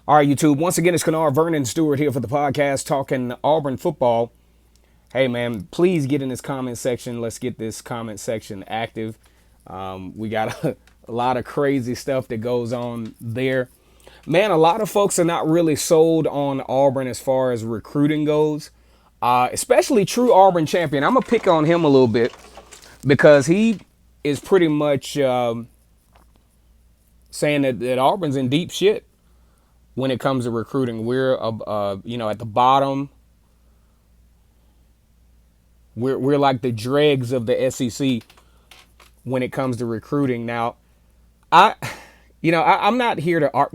All right, YouTube. Once again, it's Kennard Vernon Stewart here for the podcast talking Auburn football. Hey, man, please get in this comment section. Let's get this comment section active. We got a lot of crazy stuff that goes on there. Man, a lot of folks are not really sold on Auburn as far as recruiting goes, especially true Auburn champion. I'm going to pick on him a little bit because he is pretty much saying that Auburn's in deep shit when it comes to recruiting. We're at the bottom. We're like the dregs of the SEC when it comes to recruiting. Now, I'm not here to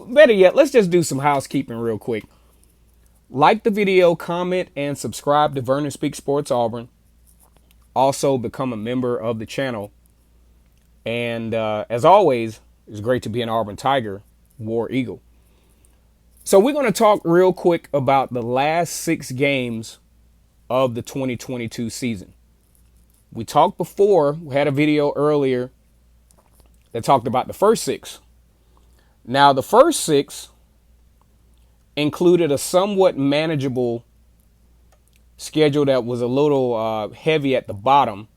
better yet, let's just do some housekeeping real quick. Like the video, comment, and subscribe to Vernon Speaks Sports Auburn. Also become a member of the channel. And as always, it's great to be an Auburn Tiger, War Eagle. So we're going to talk real quick about the last 6 games of the 2022 season. We talked before, we had a video earlier that talked about the first 6. Now, the first 6 included a somewhat manageable schedule that was a little heavy at the bottom.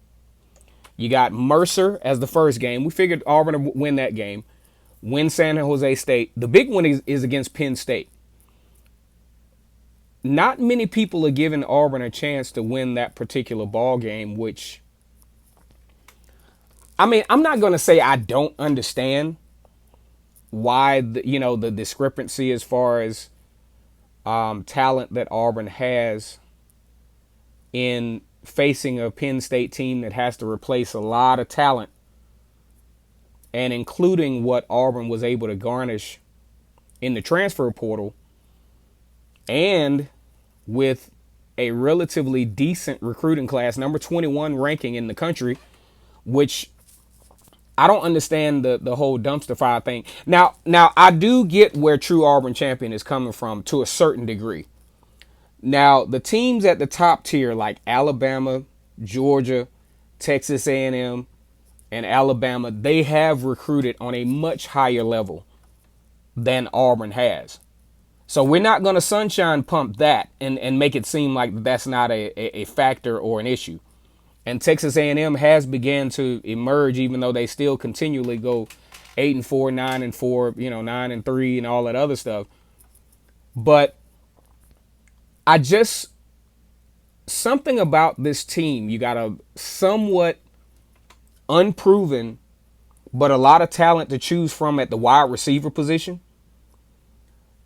You got Mercer as the first game. We figured Auburn would win that game. Win San Jose State. The big one is against Penn State. Not many people are giving Auburn a chance to win that particular ball game, which, I mean, I'm not going to say I don't understand why the discrepancy as far as talent that Auburn has in facing a Penn State team that has to replace a lot of talent, and including what Auburn was able to garnish in the transfer portal, and with a relatively decent recruiting class, number 21 ranking in the country, which I don't understand the whole dumpster fire thing. Now I do get where true Auburn champion is coming from to a certain degree. Now, the teams at the top tier like Alabama, Georgia, Texas A&M, and Alabama, they have recruited on a much higher level than Auburn has. So we're not going to sunshine pump that and make it seem like that's not a factor or an issue. And Texas A&M has began to emerge, even though they still continually go 8-4, 9-4, 9-3, and all that other stuff. But something about this team, you got a somewhat unproven, but a lot of talent to choose from at the wide receiver position.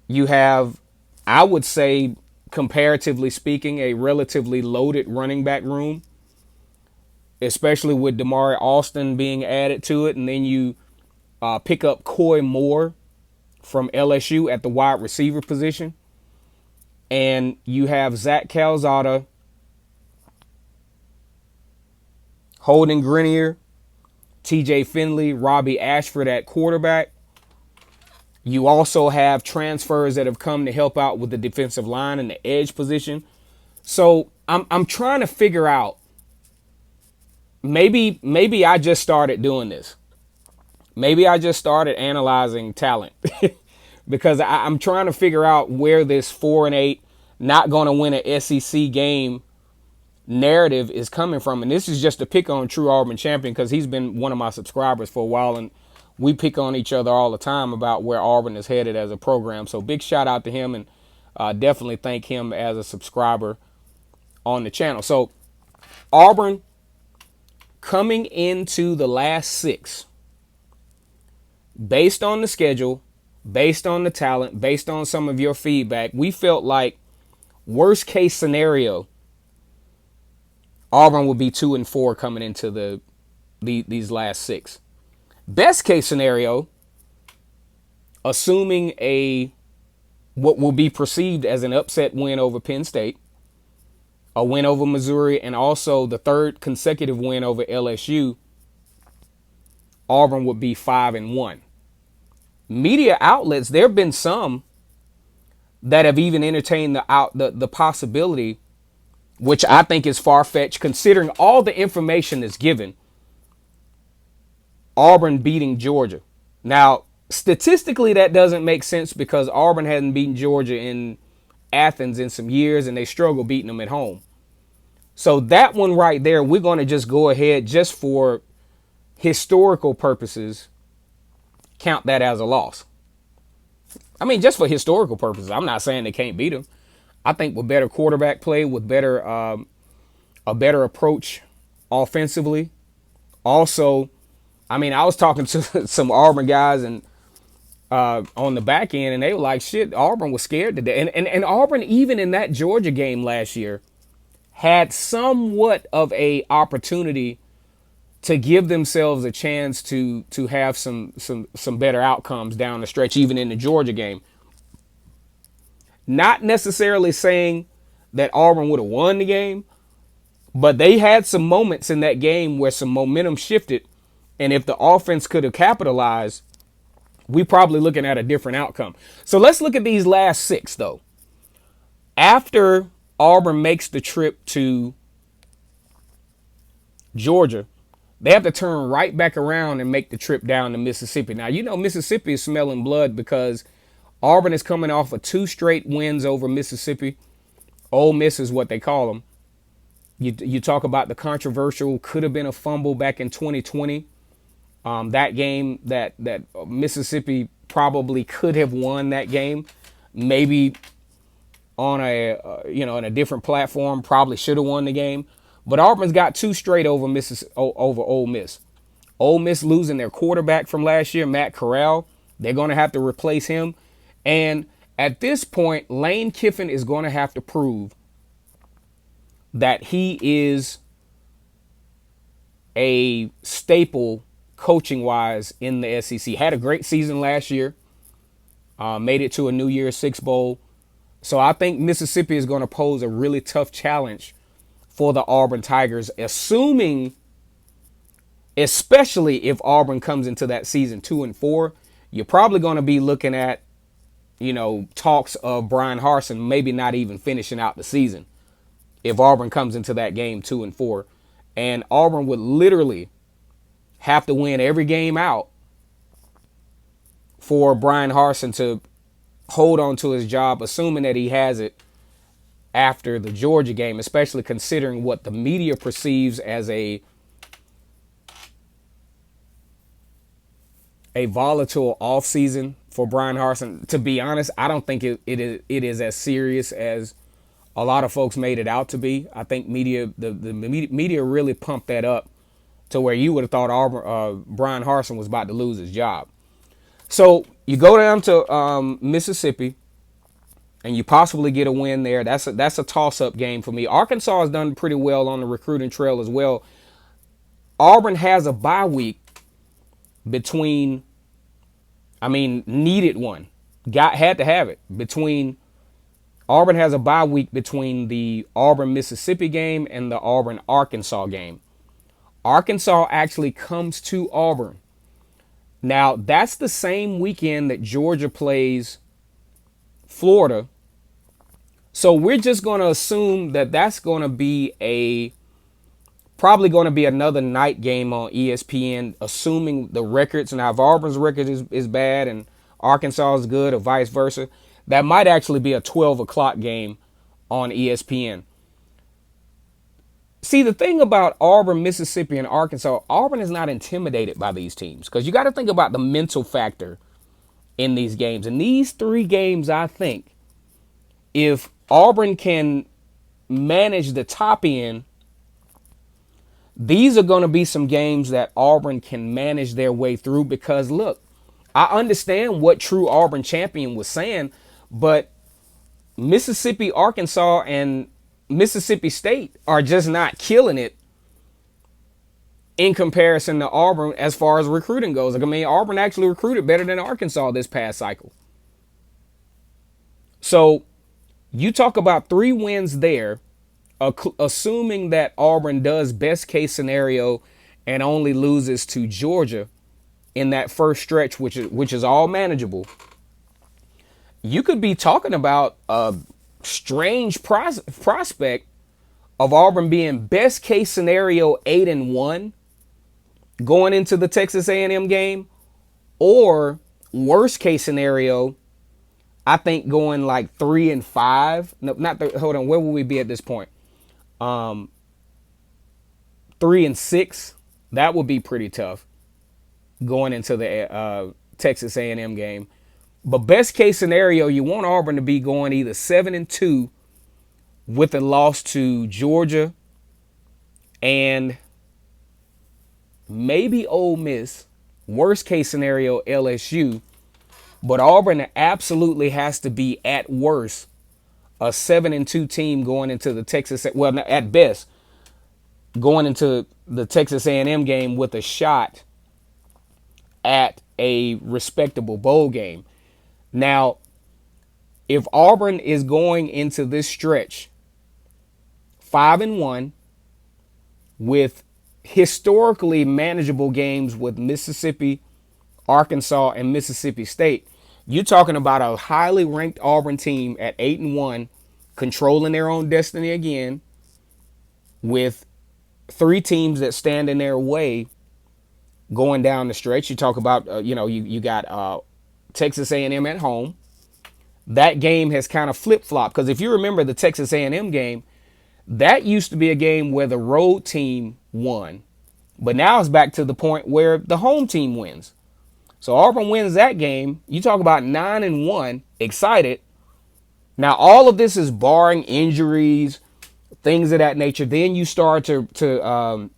You have, I would say, comparatively speaking, a relatively loaded running back room, especially with Damari Alston being added to it. And then you pick up Coy Moore from LSU at the wide receiver position. And you have Zach Calzada, Holden Grenier, TJ Finley, Robbie Ashford at quarterback. You also have transfers that have come to help out with the defensive line and the edge position. So I'm trying to figure out, maybe I just started doing this. Maybe I just started analyzing talent because I'm trying to figure out where this 4-8, not going to win an SEC game narrative is coming from. And this is just a pick on true Auburn champion because he's been one of my subscribers for a while, and we pick on each other all the time about where Auburn is headed as a program. So big shout out to him, and definitely thank him as a subscriber on the channel. So Auburn coming into the last 6, based on the schedule, based on the talent, based on some of your feedback, we felt like worst case scenario, Auburn would be 2-4 coming into these last 6. Best case scenario, assuming what will be perceived as an upset win over Penn State, a win over Missouri, and also the 3rd consecutive win over LSU, Auburn would be 5-1. Media outlets, there have been some that have even entertained the possibility, which I think is far-fetched considering all the information that's given, Auburn beating Georgia. Now, Statistically, that doesn't make sense because Auburn hadn't beaten Georgia in Athens in some years, and they struggle beating them at home. So that one right there, we're going to just go ahead, just for historical purposes, count that as a loss. I mean, just for historical purposes. I'm not saying they can't beat them. I think with better quarterback play, with better a better approach offensively. Also, I mean, I was talking to some Auburn guys and on the back end, and they were like, "Shit, Auburn was scared today." And Auburn, even in that Georgia game last year, had somewhat of a opportunity to give themselves a chance to have some better outcomes down the stretch, even in the Georgia game. Not necessarily saying that Auburn would have won the game, but they had some moments in that game where some momentum shifted, and if the offense could have capitalized, we probably looking at a different outcome. So let's look at these last six though. After Auburn makes the trip to Georgia, they have to turn right back around and make the trip down to Mississippi. Now, you know, Mississippi is smelling blood because Auburn is coming off of 2 straight wins over Mississippi. Ole Miss is what they call them. You talk about the controversial, could have been a fumble back in 2020. That game that Mississippi probably could have won that game. Maybe on in a different platform, probably should have won the game. But Auburn's got 2 straight over over Ole Miss. Ole Miss losing their quarterback from last year, Matt Corral. They're going to have to replace him. And at this point, Lane Kiffin is going to have to prove that he is a staple coaching-wise in the SEC. Had a great season last year. Made it to a New Year's Six Bowl. So I think Mississippi is going to pose a really tough challenge for the Auburn Tigers, especially if Auburn comes into that season 2-4. You're probably going to be looking at, talks of Bryan Harsin maybe not even finishing out the season if Auburn comes into that game 2-4. And Auburn would literally have to win every game out for Bryan Harsin to hold on to his job, assuming that he has it after the Georgia game, especially considering what the media perceives as a volatile offseason for Bryan Harsin. To be honest, I don't think it is as serious as a lot of folks made it out to be. I think the media really pumped that up to where you would have thought Bryan Harsin was about to lose his job. So you go down to Mississippi, and you possibly get a win there. That's a toss-up game for me. Arkansas has done pretty well on the recruiting trail as well. Auburn has a bye week needed one. Had to have it. Auburn has a bye week between the Auburn-Mississippi game and the Auburn-Arkansas game. Arkansas actually comes to Auburn. Now, that's the same weekend that Georgia plays Florida. So we're just going to assume that that's going to be probably going to be another night game on ESPN, assuming the records. Now, if Auburn's record is bad and Arkansas is good or vice versa, that might actually be a 12 o'clock game on ESPN. See, the thing about Auburn, Mississippi, and Arkansas, Auburn is not intimidated by these teams because you got to think about the mental factor in these games. And these 3 games, I think, if Auburn can manage the top end, these are going to be some games that Auburn can manage their way through because, look, I understand what true Auburn champion was saying, but Mississippi, Arkansas, and Mississippi State are just not killing it in comparison to Auburn as far as recruiting goes. Auburn actually recruited better than Arkansas this past cycle. So you talk about 3 wins there, assuming that Auburn does best case scenario and only loses to Georgia in that first stretch, which is all manageable. You could be talking about a strange prospect of Auburn being best case scenario 8-1 going into the Texas A&M game, or Worst case scenario, I think going like 3-5. No, not hold on. Where will we be at this point? 3-6. That would be pretty tough going into the Texas A&M game. But best case scenario, you want Auburn to be going either 7-2 with a loss to Georgia and maybe Ole Miss. Worst case scenario, LSU. But Auburn absolutely has to be at worst a 7-2 team going into the Texas. Well, at best, going into the Texas A&M game with a shot at a respectable bowl game. Now, if Auburn is going into this stretch 5-1 with historically manageable games with Mississippi, Arkansas, and Mississippi State, you're talking about a highly ranked Auburn team at 8-1, controlling their own destiny again, with 3 teams that stand in their way going down the stretch. You talk about, you got Texas A&M at home. That game has kind of flip-flopped because if you remember the Texas A&M game, that used to be a game where the road team won. But now it's back to the point where the home team wins. So Auburn wins that game. You talk about 9-1, excited. Now all of this is barring injuries, things of that nature. Then you start to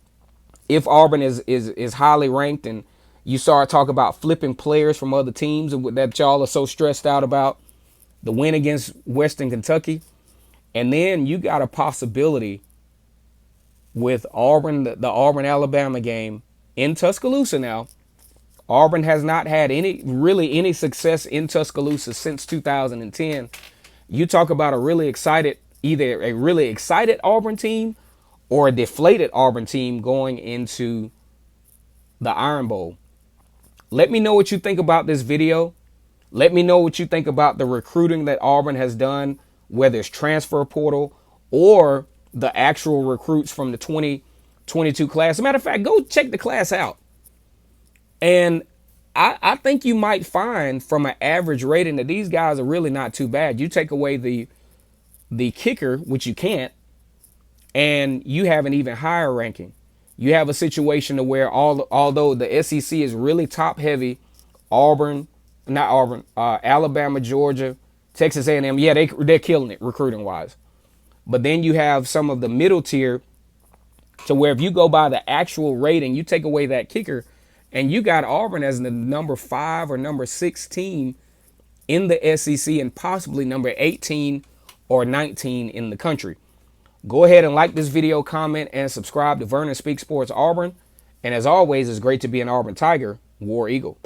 if Auburn is highly ranked and you start talking about flipping players from other teams that y'all are so stressed out about, the win against Western Kentucky. And then you got a possibility with Auburn, the Auburn-Alabama game in Tuscaloosa now. Auburn has not had any success in Tuscaloosa since 2010. You talk about either a really excited Auburn team or a deflated Auburn team going into the Iron Bowl. Let me know what you think about this video. Let me know what you think about the recruiting that Auburn has done, whether it's transfer portal or the actual recruits from the 2022 class. As a matter of fact, go check the class out. And I think you might find from an average rating that these guys are really not too bad. You take away the kicker, which you can't, and you have an even higher ranking. You have a situation to where although the SEC is really top heavy, Alabama, Georgia, Texas A&M, yeah, they're killing it recruiting wise. But then you have some of the middle tier to where if you go by the actual rating, you take away that kicker, and you got Auburn as the number 5 or number 6 team in the SEC and possibly number 18 or 19 in the country. Go ahead and like this video, comment, and subscribe to Vernon Speaks Sports Auburn. And as always, it's great to be an Auburn Tiger, War Eagle.